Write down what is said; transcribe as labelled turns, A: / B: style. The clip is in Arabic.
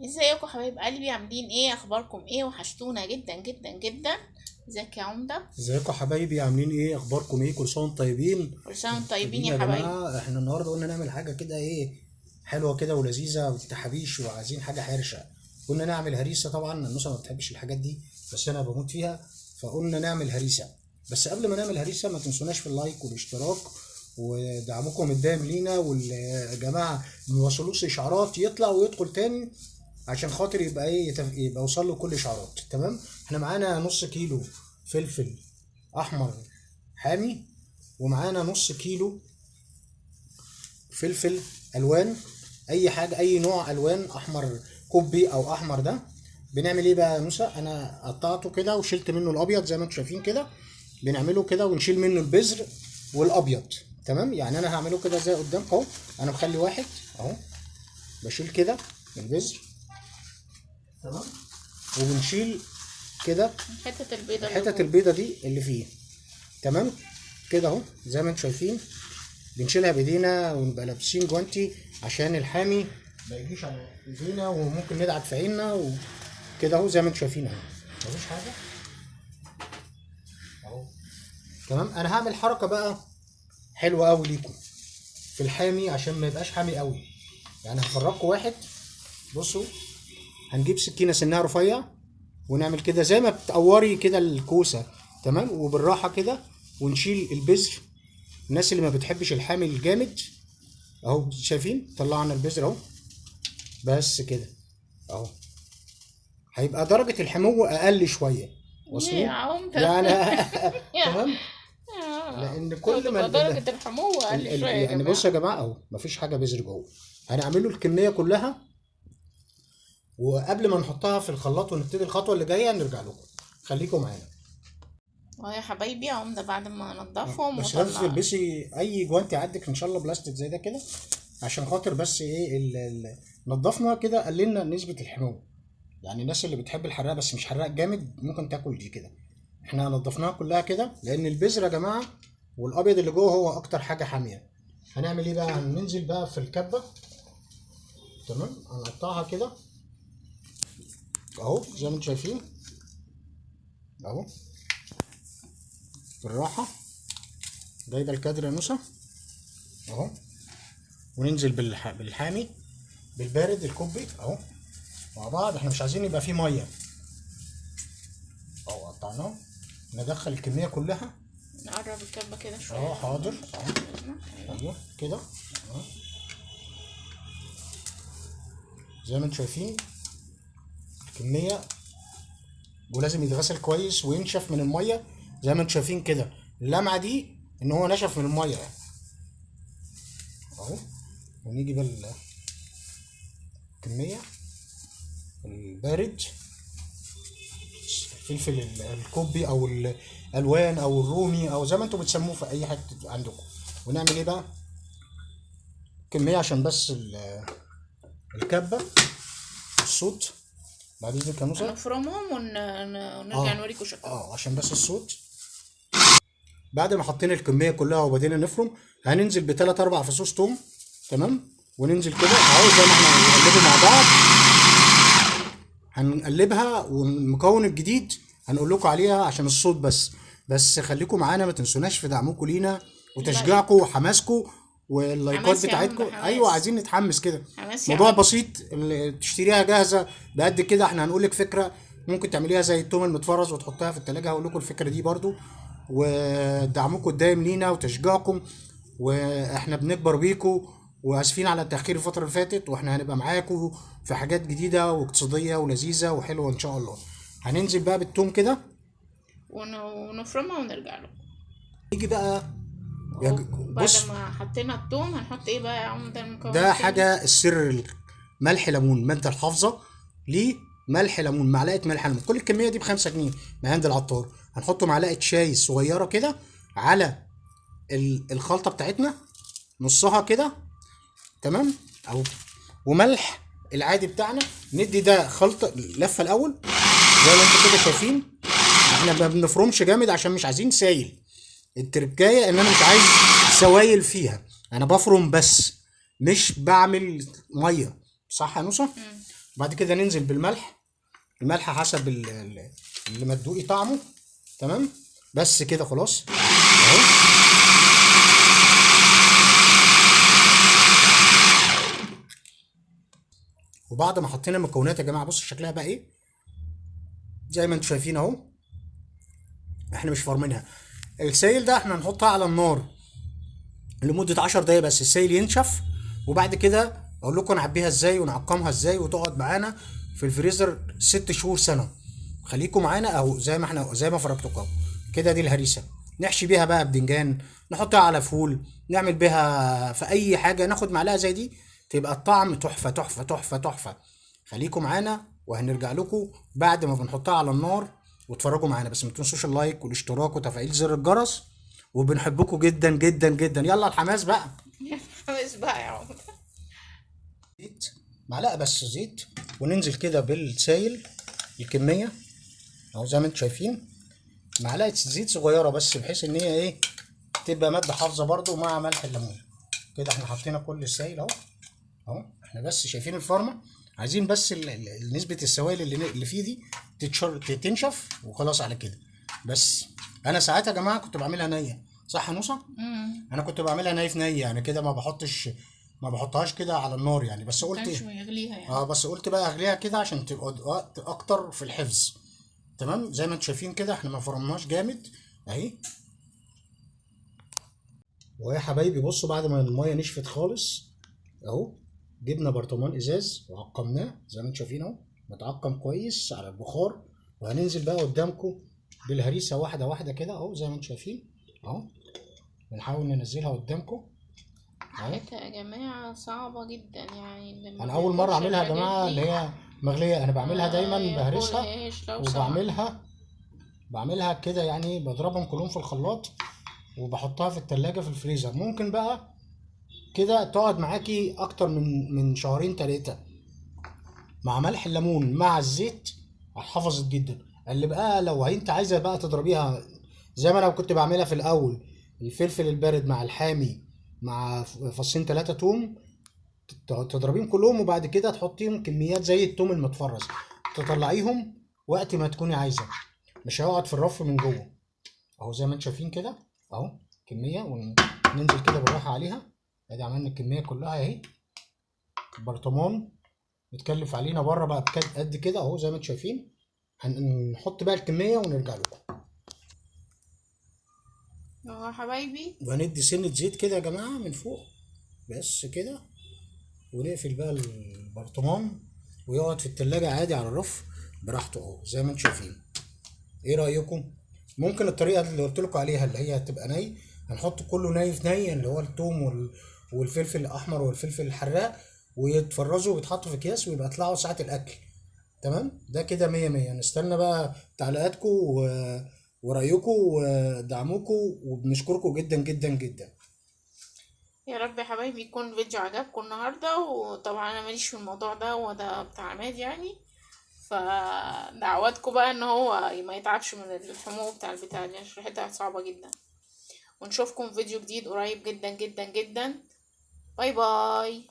A: ازيكم حبايب قلبي؟ عاملين ايه؟ اخباركم ايه؟ وحشتونا جدا جدا جدا. ازيك يا عمده؟
B: ازيكم حبايبي، عاملين ايه؟ اخباركم ايه؟ كل سنه وانتم طيبين.
A: كل سنه وانتم طيبين
B: طيبين
A: يا
B: يا
A: حبايبي.
B: جماعه. احنا النهارده قلنا نعمل حاجه كده ايه، حلوه كده ولذيذه والتحابيش، وعايزين حاجه حرشه. قلنا نعمل هريسه. طبعا النوسه ما بتحبش الحاجات دي، بس انا بموت فيها. فقلنا نعمل هريسه. بس قبل ما نعمل هريسه ما تنسوناش في اللايك والاشتراك ودعمكم الدائم لينا. والجماعه ما وصلوش اشعارات يطلع ويدخل تاني عشان خاطر يبقى ايه، يبقى وصل له كل اشعارات. تمام. احنا معانا نص كيلو فلفل احمر حامي، ومعانا نص كيلو فلفل الوان، اي حاجه، اي نوع الوان، احمر كوبي او احمر ده. بنعمل ايه بقى يا موسى؟ انا قطعته كده وشلت منه الابيض زي ما انتم شايفين كده. بنعمله كده ونشيل منه البذر والابيض. تمام. يعني انا هعمله كده زي قدامكم اهو. انا مخلي واحد اهو، بشيل كده البذر. تمام. وبنشيل كده
A: حته البيضه اللي
B: الحتت
A: جوه.
B: البيضه دي اللي فيه. تمام كده اهو زي ما انتم شايفين. بنشيلها بايدينا ونبقى لابسين جوانتي عشان الحامي ما يجيش على ايدينا، وممكن ندعك في عيننا وكده اهو زي ما انتم شايفين اهو. مفيش حاجه اهو. تمام. انا هعمل حركه بقى حلوه قوي ليكم في الحامي عشان ما يبقاش حامي قوي. يعني هفرجكم واحد. بصوا، هنجيب سكينه سنها رفيع ونعمل كده زي ما بتقوري كده الكوسه. تمام. وبالراحه كده ونشيل البذر. الناس اللي ما بتحبش الحامي الجامد اهو، شايفين؟ طلعنا البذر اهو. بس كده اهو. هيبقى درجة الحمو اقل شوية.
A: يا
B: واصلين
A: عمده.
B: يعني؟
A: يا
B: تمام. لان كل ما
A: تبقى درجه الحموضه اقل شويه يا
B: يعني بص
A: جماعه.
B: يا جماعة اهو، مفيش حاجة بذر جوه. هنعمله الكمية كلها، وقبل ما نحطها في الخلاط ونبتدي الخطوة اللي جاية نرجع لكم. خليكم معانا.
A: اه يا حبايبي يا عمده، بعد ما انضفهم
B: بس لازم
A: وطلع.
B: تلبسي اي جوانتي عندك ان شاء الله بلاستيك زي ده كده، عشان خاطر بس ايه نضفنا كده قللنا نسبة الحموضة. يعني الناس اللي بتحب الحراق بس مش حراق جامد ممكن تاكل دي كده. احنا نضفناها كلها كده لان البذر يا جماعه والابيض اللي جوه هو اكتر حاجه حاميه. هنعمل ايه بقى؟ هننزل بقى في الكبه. تمام. هنقطعها كده اهو زي ما انتم شايفين اهو، بالراحه. جايبه الكادر يا نوسه اهو. وننزل بالحامي، بالبارد الكوبي اهو مع بعض. احنا مش عايزين يبقى فيه ميه اهو. قطعناه. ندخل الكميه كلها
A: نقرب الكبه كده شويه
B: اهو.
A: يا
B: حاضر
A: عمده.
B: اهو. ايوه كده اهو زي ما انتم شايفين الكميه. ولازم يتغسل كويس وينشف من الميه زي ما انتم شايفين كده. اللمعه دي ان هو نشف من الميه يعني اهو. ونيجي بقى الكميه البارد، الفلفل الكوبي او الالوان او الرومي او زي ما انتم بتسموه في اي حته عندكم. ونعمل ايه بقى؟ كميه عشان بس الكبه، الصوت. بعد اذنك يا نوسه.
A: هنفرمهم ونرجع
B: اه
A: نوريكم شكلهم.
B: عشان بس الصوت. بعد ما حطينا الكميه كلها وبدينا نفرم، هننزل بثلاث اربع فصوص توم. تمام. وننزل كده اهو زي ما احنا هنقلبه مع بعض. هنقلبها. والمكون الجديد هنقول لكم عليها عشان الصوت بس. بس خليكم معانا، ما تنسوناش في دعمكم لينا
A: اللايك.
B: وتشجيعكم وحماسكم واللايكات
A: حماس يا عمده،
B: بتاعتكم. ايوه
A: حماس.
B: عايزين نتحمس كده.
A: حماس يا
B: موضوع
A: عمده.
B: بسيط، اللي تشتريها جاهزه بقد كده. احنا هنقول لك فكره ممكن تعمليها زي التوم المتفرز وتحطها في التلاجة. هقول لكم الفكره دي برضو. ودعمكم الدايم لينا وتشجيعكم، واحنا بنكبر بيكم. واسفين على التاخير الفتره اللي فاتت، واحنا هنبقى معاكم في حاجات جديده واقتصاديه ولذيذه وحلوه ان شاء الله. هننزل بقى بالثوم كده.
A: ونفرمها ونرجع له.
B: يجي بقى
A: وبعد
B: بص،
A: ما حطينا التوم هنحط ايه بقى يا عمده المكون
B: ده
A: التاني؟
B: حاجه السر. ملح ليمون، ما انت الحافظه ليه. ملح ليمون، معلقه ملح ليمون. كل الكميه دي ب5 جنيه من عند العطار. هنحط معلقه شاي صغيره كده على الخلطه بتاعتنا، نصها كده. تمام. او وملح العادي بتاعنا. ندي ده خلطه لفه الاول زي ما انتم كده شايفين. احنا ما بنفرمش جامد عشان مش عايزين سايل. التركايه ان انا مش عايز سوايل فيها. انا بفرم بس مش بعمل ميه. صح يا نوسه؟ وبعد كده ننزل بالملح، الملح حسب اللي ما تدوقي طعمه. تمام، بس كده خلاص اهو. وبعد ما حطينا المكونات يا جماعه، بصوا شكلها بقى ايه زي ما انتم شايفين اهو. احنا مش فارمينها. السائل ده احنا هنحطها على النار لمده 10 دقايق بس، السائل ينشف، وبعد كده اقول لكم نعبيها ازاي ونعقمها ازاي وتقعد معانا في الفريزر 6 شهور سنه. خليكم معانا اهو زي ما احنا زي ما فرجتكم كده. دي الهريسه، نحشي بيها بقى بدنجان، نحطها على فول، نعمل بيها في اي حاجه، ناخد معلقه زي دي تبقى الطعم تحفه تحفه تحفه تحفه. خليكم معانا وهنرجع لكم بعد ما بنحطها على النار، واتفرجوا معانا. بس ما تنسوش اللايك والاشتراك وتفعيل زر الجرس، وبنحبكم جدا جدا جدا. يلا الحماس بقى.
A: مش بقى يا عمر.
B: زيت، معلقه بس زيت، وننزل كده بالسايل الكميه اهو زي ما انتم شايفين. معلقه زيت صغيره بس بحيث ان هي ايه تبقى ماده حافظه برده مع ملح الليمون. كده احنا حطينا كل السائل اهو اهو. احنا بس شايفين الفرمه، عايزين بس نسبه السوائل اللي فيه دي تنشف وخلاص على كده. بس انا ساعات يا جماعه كنت بعملها نيه، صح يا نوسه؟ انا كنت بعملها ني في ني يعني كده، ما بحطهاش كده على النار يعني. بس قلت
A: مكانش يغليها يعني.
B: بس قلت بقى اغليها كده عشان تبقى وقت اكتر في الحفظ. تمام، زي ما انتم شايفين كده احنا ما فرمناش جامد اهي. ويا حبايبي بصوا بعد ما الميه نشفت خالص اهو، جبنا برطمان ازاز وعقمناه زي ما انتم شايفين اهو، متعقم كويس على البخار. وهننزل بقى قدامكم بالهريسه واحده واحده كده اهو زي ما انتم شايفين اهو. بنحاول ننزلها قدامكم اهو.
A: حاجتها يا جماعة صعبة جدا يعني.
B: انا اول مره اعملها يا جماعه اللي هي مغليه. انا بعملها دايما بهرسها بعملها كده يعني، بضربهم كلهم في الخلاط وبحطها في التلاجة في الفريزر. ممكن بقى كده تقعد معاكي اكتر من شهرين 3 مع ملح الليمون مع الزيت، حفظت جدا. اللي بقى لو انت عايزه بقى تضربيها زي ما انا كنت بعملها في الاول، الفلفل البارد مع الحامي مع فصين 3 توم، تضربيهم كلهم وبعد كده تحطيهم كميات زي التوم المتفرز، تطلعيهم وقت ما تكوني عايزه، مش هيقعد في الرف من جوه اهو زي ما انتم شايفين كده اهو كميه. وننزل كده بالراحه عليها. ادي عملنا الكميه كلها اهي. البرطمان متكلف علينا بره بقى قد كده اهو زي ما انتم شايفين. هنحط بقى الكميه ونرجع لكم
A: اهو يا حبايبي.
B: وهندي سنه زيت كده يا جماعه من فوق بس كده، ونقفل بقى البرطمان ويقعد في التلاجة عادي على الرف براحته اهو زي ما انتم شايفين. ايه رأيكم؟ ممكن الطريقة اللي قلت لكم عليها اللي هي هتبقى ني، هنحط كله ني في ني اللي هو الثوم والفلفل الأحمر والفلفل الحراق، ويتفرزوا ويتحطوا في أكياس ويبقى يطلعوا ساعة الأكل. تمام؟ ده كده 100 100. نستنى بقى تعليقاتكم ورأيكم ودعمكم، وبنشكركم جدا جدا جدا.
A: يا رب يا حبايبي يكون الفيديو عجبكم النهارده. وطبعا انا ماليش في الموضوع ده، وده بتاع عماد يعني. فدعواتكم بقى ان هو ما يتعبش من الحموم بتاع البتاع دي، عشان ريحتها صعبه جدا. ونشوفكم في فيديو جديد قريب جدا جدا جدا. باي باي.